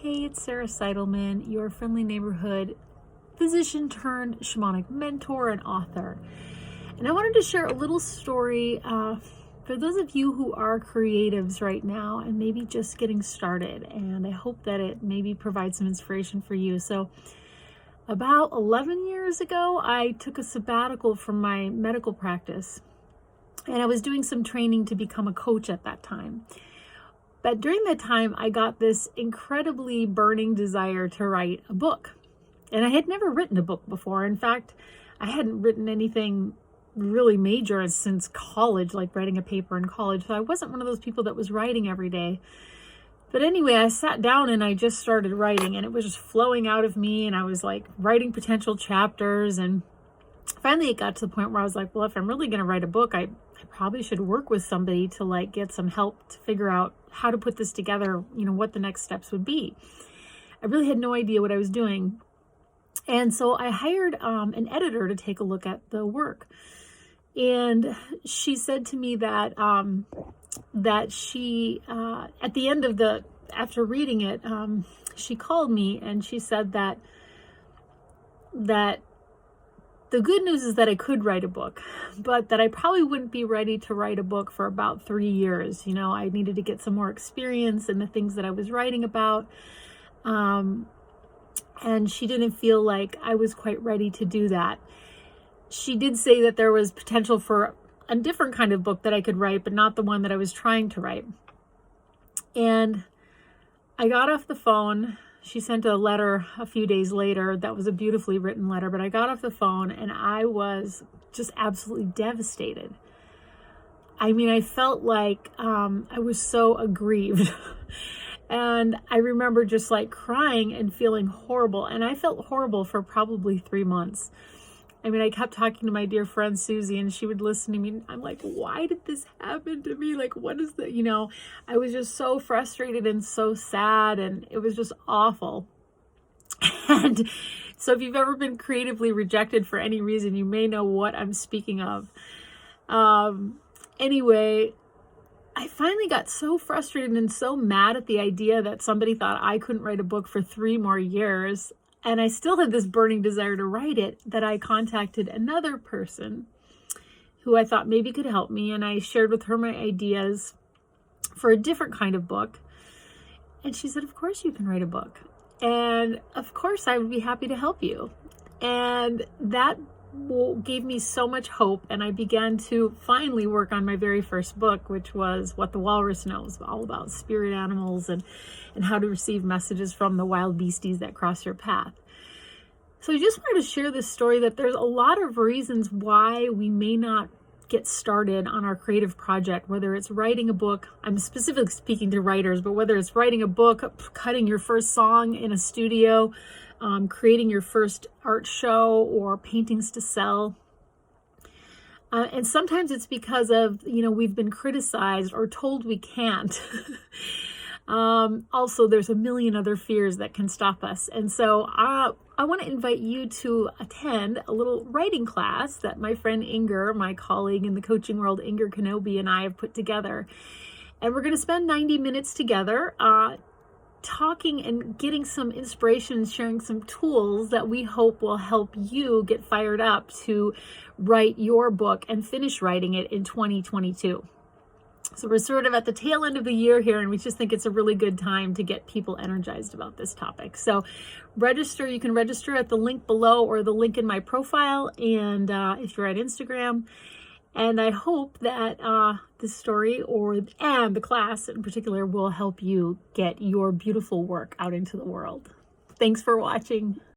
Hey, it's Sarah Seidelman, your friendly neighborhood physician turned shamanic mentor and author. And I wanted to share a little story for those of you who are creatives right now and maybe just getting started. And I hope that it maybe provides some inspiration for you. So, about 11 years ago, I took a sabbatical from my medical practice, and I was doing some training to become a coach at that time. But during that time, I got this incredibly burning desire to write a book. And I had never written a book before. In fact, I hadn't written anything really major since college, like writing a paper in college. So I wasn't one of those people that was writing every day. But anyway, I sat down and I just started writing, and it was just flowing out of me. And I was like writing potential chapters. And finally it got to the point where I was like, well, if I'm really going to write a book, I probably should work with somebody to like get some help to figure out how to put this together, what the next steps would be. I really had no idea what I was doing. And so I hired an editor to take a look at the work. And she said to me that she, at the end of after reading it, she called me and she said that the good news is that I could write a book, but that I probably wouldn't be ready to write a book for about 3 years. I needed to get some more experience in the things that I was writing about. And she didn't feel like I was quite ready to do that. She did say that there was potential for a different kind of book that I could write, but not the one that I was trying to write. And I got off the phone. She sent a letter a few days later that was a beautifully written letter, but I got off the phone and I was just absolutely devastated. I mean, I felt like I was so aggrieved. And I remember just like crying and feeling horrible. And I felt horrible for probably 3 months. I mean, I kept talking to my dear friend Susie, and she would listen to me. And I'm like, why did this happen to me? Like, what is that? I was just so frustrated and so sad, and it was just awful. And so if you've ever been creatively rejected for any reason, you may know what I'm speaking of. Anyway, I finally got so frustrated and so mad at the idea that somebody thought I couldn't write a book for 3 more years. And I still had this burning desire to write it, that I contacted another person who I thought maybe could help me. And I shared with her my ideas for a different kind of book. And she said, of course you can write a book. And of course I would be happy to help you. And that gave me so much hope. And I began to finally work on my very first book, which was What the Walrus Knows, all about spirit animals and how to receive messages from the wild beasties that cross your path. So I just wanted to share this story that there's a lot of reasons why we may not get started on our creative project, whether it's writing a book. I'm specifically speaking to writers, but whether it's writing a book, cutting your first song in a studio, creating your first art show, or paintings to sell. And sometimes it's because of, we've been criticized or told we can't. Also, there's a million other fears that can stop us. And so I want to invite you to attend a little writing class that my friend Inger, my colleague in the coaching world, Inger Kenobi, and I have put together. And we're going to spend 90 minutes together talking and getting some inspiration, sharing some tools that we hope will help you get fired up to write your book and finish writing it in 2022. So we're sort of at the tail end of the year here, and we just think it's a really good time to get people energized about this topic. So you can register at the link below or the link in my profile, and if you're at Instagram. And I hope that this story and the class in particular will help you get your beautiful work out into the world. Thanks for watching.